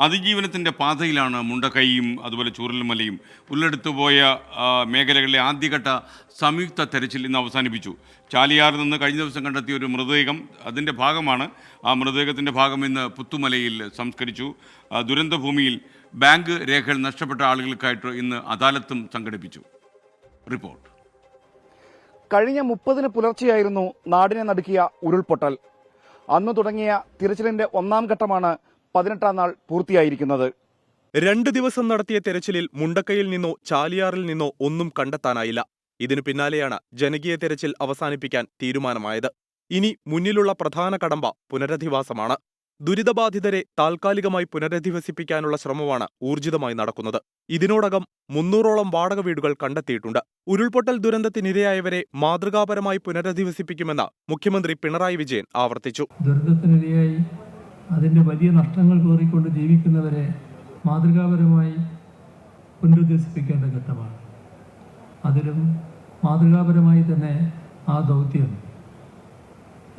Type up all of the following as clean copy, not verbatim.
അതിജീവനത്തിൻ്റെ പാതയിലാണ് മുണ്ടക്കൈയും അതുപോലെ ചൂരൽമലയും. ഉള്ളെടുത്തുപോയ മേഖലകളിലെ ആദ്യഘട്ട സംയുക്ത തെരച്ചിൽ ഇന്ന് അവസാനിപ്പിച്ചു. ചാലിയാറിൽ നിന്ന് കഴിഞ്ഞ ദിവസം കണ്ടെത്തിയ ഒരു മൃതദേഹം, അതിൻ്റെ ഭാഗമാണ്. ആ മൃതദേഹത്തിൻ്റെ ഭാഗം ഇന്ന് പുത്തുമലയിൽ സംസ്കരിച്ചു. ദുരന്തഭൂമിയിൽ ബാങ്ക് രേഖകൾ നഷ്ടപ്പെട്ട ആളുകൾക്കായിട്ട് ഇന്ന് അദാലത്തും സംഘടിപ്പിച്ചു. റിപ്പോർട്ട്. കഴിഞ്ഞ 30-ന് പുലർച്ചെയായിരുന്നു നാടിനെ നടുക്കിയ ഉരുൾപൊട്ടൽ. അന്നു തുടങ്ങിയ തിരച്ചിലിന്റെ ഒന്നാം ഘട്ടമാണ് 18-ാം നാൾ പൂർത്തിയായിരിക്കുന്നത്. 2 ദിവസം നടത്തിയ തെരച്ചിലിൽ മുണ്ടക്കയിൽ നിന്നോ ചാലിയാറിൽ നിന്നോ ഒന്നും കണ്ടെത്താനായില്ല. ഇതിനു പിന്നാലെയാണ് ജനകീയ തെരച്ചിൽ അവസാനിപ്പിക്കാൻ തീരുമാനമായത്. ഇനി മുന്നിലുള്ള പ്രധാന കടമ്പ പുനരധിവാസമാണ്. ദുരിതബാധിതരെ താൽക്കാലികമായി പുനരധിവസിപ്പിക്കാനുള്ള ശ്രമമാണ് ഊർജിതമായി നടക്കുന്നത്. ഇതിനോടകം 300ഓളം വാടക വീടുകൾ കണ്ടെത്തിയിട്ടുണ്ട്. ഉരുൾപൊട്ടൽ ദുരന്തത്തിനിരയായവരെ മാതൃകാപരമായി പുനരധിവസിപ്പിക്കുമെന്ന് മുഖ്യമന്ത്രി പിണറായി വിജയൻ ആവർത്തിച്ചു. ദുരന്തത്തിനിരയായി അതിന്റെ വലിയ നഷ്ടങ്ങൾ പേറിക്കൊണ്ട് ജീവിക്കുന്നവരെ മാതൃകാപരമായി പുനരധിവസിപ്പിക്കേണ്ട ഘട്ടമാണ്. അതിലും മാതൃകാപരമായി തന്നെ ആ ദൗത്യം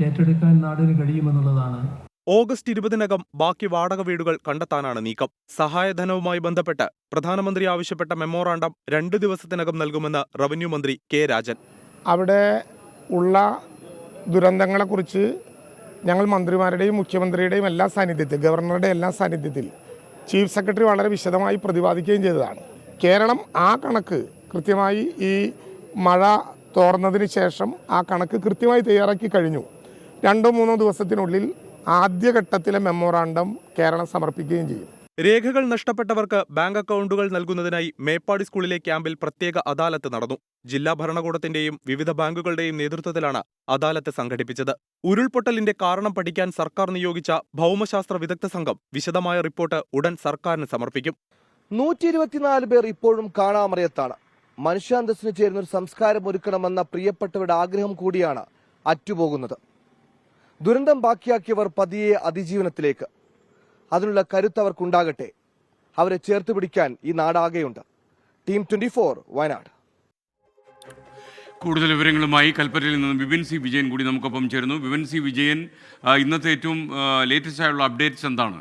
ഏറ്റെടുക്കാൻ നാടിന് കഴിയുമെന്നുള്ളതാണ്. ഓഗസ്റ്റ് 20-നകം ബാക്കി വാടക വീടുകൾ കണ്ടെത്താനാണ് നീക്കം. സഹായധനവുമായി ബന്ധപ്പെട്ട് പ്രധാനമന്ത്രി ആവശ്യപ്പെട്ട മെമ്മോറാണ്ടം 2 ദിവസത്തിനകം നൽകുമെന്ന് റവന്യൂ മന്ത്രി കെ രാജൻ. അവിടെ ഉള്ള ദുരന്തങ്ങളെക്കുറിച്ച് ഞങ്ങൾ മന്ത്രിമാരുടെയും മുഖ്യമന്ത്രിയുടെയും എല്ലാ സാന്നിധ്യത്തിൽ, ഗവർണറുടെ എല്ലാ സാന്നിധ്യത്തിൽ ചീഫ് സെക്രട്ടറി വളരെ വിശദമായി പ്രതിപാദിക്കുകയും ചെയ്തതാണ്. കേരളം ആ കണക്ക് കൃത്യമായി ഈ മഴ തോർന്നതിന് ശേഷം ആ കണക്ക് കൃത്യമായി തയ്യാറാക്കി കഴിഞ്ഞു. 2-3 ദിവസത്തിനുള്ളിൽ ആദ്യഘട്ടത്തിലെ മെമ്മോറാണ്ടം കേരളം സമർപ്പിക്കുകയും ചെയ്യും. രേഖകൾ നഷ്ടപ്പെട്ടവർക്ക് ബാങ്ക് അക്കൗണ്ടുകൾ നൽകുന്നതിനായി മേപ്പാടി സ്കൂളിലെ ക്യാമ്പിൽ പ്രത്യേക അദാലത്ത് നടന്നു. ജില്ലാ ഭരണകൂടത്തിന്റെയും വിവിധ ബാങ്കുകളുടെയും നേതൃത്വത്തിലാണ് അദാലത്ത് സംഘടിപ്പിച്ചത്. ഉരുൾപൊട്ടലിന്റെ കാരണം പഠിക്കാൻ സർക്കാർ നിയോഗിച്ച ഭൗമശാസ്ത്ര വിദഗ്ധ സംഘം വിശദമായ റിപ്പോർട്ട് ഉടൻ സർക്കാരിന് സമർപ്പിക്കും. 124 പേർ ഇപ്പോഴും കാണാമറയത്താണ്. മനുഷ്യാന്തസ്സിന് ചേരുന്നൊരു സംസ്കാരം ഒരുക്കണമെന്ന പ്രിയപ്പെട്ടവരുടെ ആഗ്രഹം കൂടിയാണ് അറ്റുപോകുന്നത്. ദുരന്തം ബാക്കിയാക്കിയവർ പതിയെ അതിജീവനത്തിലേക്ക്. അതിനുള്ള കരുത്ത് അവർക്കുണ്ടാകട്ടെ. അവരെ ചേർത്ത് പിടിക്കാൻ ഈ നാടാകെയുണ്ട്. ടീം 24 വയനാട്. കൂടുതൽ വിവരങ്ങളുമായി കൽപ്പറ്റയിൽ നിന്ന് വിപിൻ സി വിജയൻ കൂടി നമുക്കൊപ്പം ചേരുന്നു. വിപിൻ സി വിജയൻ, ഇന്നത്തെ ഏറ്റവും ലേറ്റസ്റ്റ് ആയുള്ള അപ്ഡേറ്റ്സ് എന്താണ്?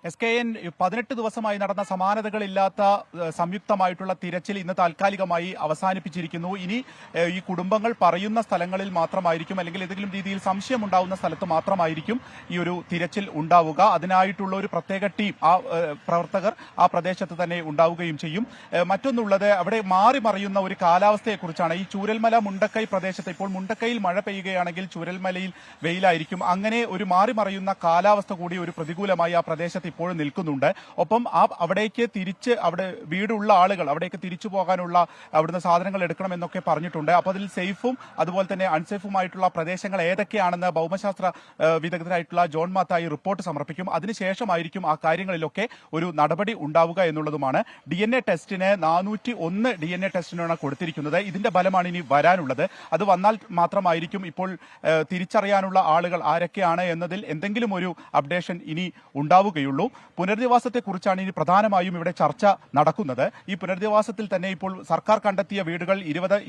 SKN 18 ദിവസമായി നടന്ന സമാനതകളില്ലാത്ത സംയുക്തമായിട്ടുള്ള തിരച്ചിൽ ഇന്ന് താൽക്കാലികമായി അവസാനിപ്പിച്ചിരിക്കുന്നു. ഇനി ഈ കുടുംബങ്ങൾ പറയുന്ന സ്ഥലങ്ങളിൽ മാത്രമായിരിക്കും, അല്ലെങ്കിൽ ഏതെങ്കിലും രീതിയിൽ സംശയമുണ്ടാവുന്ന സ്ഥലത്ത് മാത്രമായിരിക്കും ഈ ഒരു തിരച്ചിൽ ഉണ്ടാവുക. അതിനായിട്ടുള്ള ഒരു പ്രത്യേക ടീം, പ്രവർത്തകർ ആ പ്രദേശത്ത് തന്നെ ഉണ്ടാവുകയും ചെയ്യും. മറ്റൊന്നുള്ളത്, അവിടെ മാറി മറിയുന്ന ഒരു കാലാവസ്ഥയെക്കുറിച്ചാണ്. ഈ ചൂരൽമല മുണ്ടക്കൈ പ്രദേശത്ത് ഇപ്പോൾ മുണ്ടക്കൈയിൽ മഴ പെയ്യുകയാണെങ്കിൽ ചൂരൽമലയിൽ വെയിലായിരിക്കും. അങ്ങനെ ഒരു മാറി മറിയുന്ന കാലാവസ്ഥ കൂടി ഒരു പ്രതികൂലമായി ആ പ്രദേശത്ത് ഇപ്പോഴും നിൽക്കുന്നുണ്ട്. ഒപ്പം അവിടേക്ക് തിരിച്ച്, അവിടെ വീടുള്ള ആളുകൾ അവിടേക്ക് തിരിച്ചു പോകാനുള്ള അവിടുന്ന് സാധനങ്ങൾ എടുക്കണമെന്നൊക്കെ പറഞ്ഞിട്ടുണ്ട്. അപ്പോൾ അതിൽ സേഫും അതുപോലെ തന്നെ അൺസേഫുമായിട്ടുള്ള പ്രദേശങ്ങൾ ഏതൊക്കെയാണെന്ന് ഭൗമശാസ്ത്ര വിദഗ്ധരായിട്ടുള്ള ജോൺ മാത്തായി റിപ്പോർട്ട് സമർപ്പിക്കും. അതിനുശേഷമായിരിക്കും ആ കാര്യങ്ങളിലൊക്കെ ഒരു നടപടി ഉണ്ടാവുക എന്നുള്ളതുമാണ്. DNA ടെസ്റ്റിന് 401 DNA ടെസ്റ്റിനാണ് കൊടുത്തിരിക്കുന്നത്. ഇതിന്റെ ഫലമാണ് ഇനി വരാനുള്ളത്. അത് വന്നാൽ മാത്രമായിരിക്കും ഇപ്പോൾ തിരിച്ചറിയാനുള്ള ആളുകൾ ആരൊക്കെയാണ് എന്നതിൽ എന്തെങ്കിലും ഒരു അപ്ഡേഷൻ ഇനി ഉണ്ടാവുകയുള്ളൂ. പുനരധിവാസത്തെക്കുറിച്ചാണ് ഇനി പ്രധാനമായും ഇവിടെ ചർച്ച നടക്കുന്നത്. ഈ പുനരധിവാസത്തിൽ തന്നെ ഇപ്പോൾ സർക്കാർ കണ്ടെത്തിയ വീടുകൾ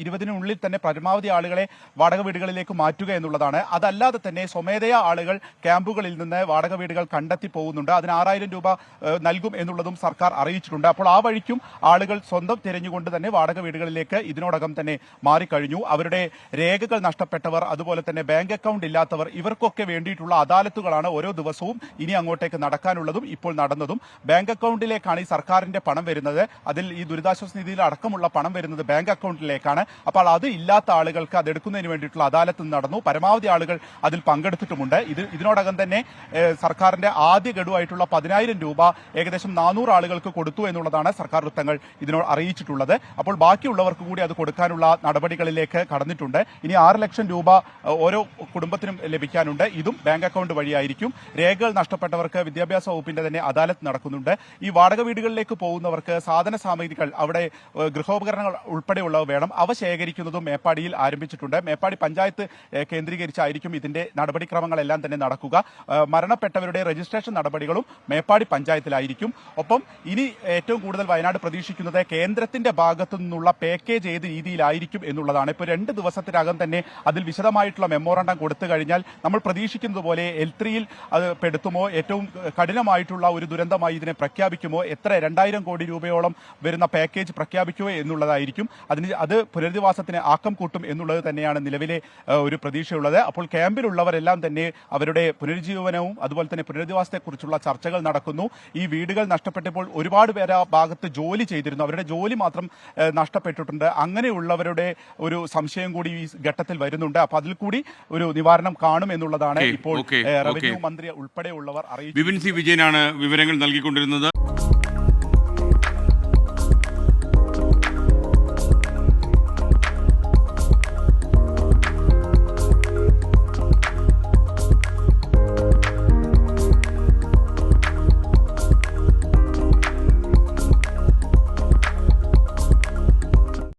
20-നുള്ളിൽ തന്നെ പരമാവധി ആളുകളെ വാടക വീടുകളിലേക്ക് മാറ്റുക എന്നുള്ളതാണ്. അതല്ലാതെ തന്നെ സ്വമേധയാ ആളുകൾ ക്യാമ്പുകളിൽ നിന്ന് വാടക വീടുകൾ കണ്ടെത്തി പോകുന്നുണ്ട്. അതിന് 6000 രൂപ നൽകും എന്നുള്ളതും സർക്കാർ അറിയിച്ചിട്ടുണ്ട്. അപ്പോൾ ആ വഴിക്കും ആളുകൾ സ്വന്തം തിരഞ്ഞുകൊണ്ട് തന്നെ വാടക വീടുകളിലേക്ക് ഇതിനോടകം തന്നെ മാറിക്കഴിഞ്ഞു. അവരുടെ രേഖകൾ നഷ്ടപ്പെട്ടവർ, അതുപോലെ തന്നെ ബാങ്ക് അക്കൗണ്ട് ഇല്ലാത്തവർ, ഇവർക്കൊക്കെ വേണ്ടിയിട്ടുള്ള അദാലത്തുകളാണ് ഓരോ ദിവസവും ഇനി അങ്ങോട്ടേക്ക് നടക്കാനുള്ളതും ഇപ്പോൾ നടന്നതും. ബാങ്ക് അക്കൗണ്ടിലേക്കാണ് ഈ സർക്കാരിന്റെ പണം വരുന്നത്. അതിൽ ഈ ദുരിതാശ്വാസ നിധിയിൽ അടക്കമുള്ള പണം വരുന്നത് ബാങ്ക് അക്കൗണ്ടിലേക്കാണ്. അപ്പോൾ അത് ഇല്ലാത്ത ആളുകൾക്ക് അത് എടുക്കുന്നതിന് വേണ്ടിയിട്ടുള്ള അദാലത്ത് നടന്നു. പരമാവധി ആളുകൾ അതിൽ പങ്കെടുത്തിട്ടുമുണ്ട്. ഇതിനോടകം തന്നെ സർക്കാരിന്റെ ആദ്യ ഗഡുവായിട്ടുള്ള 10000 രൂപ ഏകദേശം 400 ആളുകൾക്ക് കൊടുത്തു എന്നുള്ളതാണ് സർക്കാർ വൃത്തങ്ങൾ ഇതിനോട് അറിയിച്ചിട്ടുള്ളത്. അപ്പോൾ ബാക്കിയുള്ളവർക്ക് കൂടി അത് കൊടുക്കാനുള്ള നടപടികളിലേക്ക് കടന്നിട്ടുണ്ട്. ഇനി 6 ലക്ഷം രൂപ ഓരോ കുടുംബത്തിനും ലഭിക്കാനുണ്ട്. ഇതും ബാങ്ക് അക്കൗണ്ട് വഴിയായിരിക്കും. രേഖകൾ നഷ്ടപ്പെട്ടവർക്ക് വിദ്യാഭ്യാസ വകുപ്പിൽ വകുപ്പിന്റെ തന്നെ അദാലത്ത് നടക്കുന്നുണ്ട്. ഈ വാടക വീടുകളിലേക്ക് പോകുന്നവർക്ക് സാധന സാമഗ്രികൾ അവിടെ ഗൃഹോപകരണങ്ങൾ ഉൾപ്പെടെയുള്ളവ വേണം. അവ ശേഖരിക്കുന്നതും മേപ്പാടിയിൽ ആരംഭിച്ചിട്ടുണ്ട്. മേപ്പാടി പഞ്ചായത്ത് കേന്ദ്രീകരിച്ചായിരിക്കും ഇതിന്റെ നടപടിക്രമങ്ങളെല്ലാം തന്നെ നടക്കുക. മരണപ്പെട്ടവരുടെ രജിസ്ട്രേഷൻ നടപടികളും മേപ്പാടി പഞ്ചായത്തിലായിരിക്കും. ഒപ്പം ഇനി ഏറ്റവും കൂടുതൽ വയനാട് പ്രതീക്ഷിക്കുന്നത് കേന്ദ്രത്തിന്റെ ഭാഗത്തു നിന്നുള്ള പാക്കേജ് ഏത് രീതിയിലായിരിക്കും എന്നുള്ളതാണ്. ഇപ്പോൾ 2 ദിവസത്തിനകം തന്നെ അതിൽ വിശദമായിട്ടുള്ള മെമ്മോറണ്ടം കൊടുത്തു കഴിഞ്ഞാൽ നമ്മൾ പ്രതീക്ഷിക്കുന്നത് പോലെ L3-യിൽ അത് പെടുത്തുമോ, ഏറ്റവും കഠിനമായിട്ടുള്ള ഒരു ദുരന്തമായി ഇതിനെ പ്രഖ്യാപിക്കുമോ, എത്ര 2000 കോടി രൂപയോളം വരുന്ന പാക്കേജ് പ്രഖ്യാപിക്കുമോ എന്നുള്ളതായിരിക്കും. അത് പുനരധിവാസത്തിന് ആക്കം കൂട്ടും എന്നുള്ളത് തന്നെയാണ് നിലവിലെ ഒരു പ്രതീക്ഷയുള്ളത്. അപ്പോൾ ക്യാമ്പിലുള്ളവരെല്ലാം തന്നെ അവരുടെ പുനരുജ്ജീവനവും അതുപോലെ തന്നെ പുനരധിവാസത്തെക്കുറിച്ചുള്ള ചർച്ചകൾ നടക്കുന്നു. ഈ വീടുകൾ നഷ്ടപ്പെട്ടപ്പോൾ ഒരുപാട് പേര് ആ ഭാഗത്ത് ജോലി ചെയ്തിരുന്നു. അവരുടെ ജോലി മാത്രം നഷ്ടപ്പെട്ടിട്ടുണ്ട്. അങ്ങനെയുള്ളവരുടെ ഒരു സംശയം കൂടി ഈ ഘട്ടത്തിൽ വരുന്നുണ്ട്. അപ്പൊ അതിൽ കൂടി ഒരു നിവാരണം കാണും എന്നുള്ളതാണ് ഇപ്പോൾ റവന്യൂ മന്ത്രി ഉൾപ്പെടെയുള്ളവർ അറിയിച്ചു. വിപിൻ സി വിജയനാണ് വിവരങ്ങൾ നൽകിക്കൊണ്ടിരുന്നത്.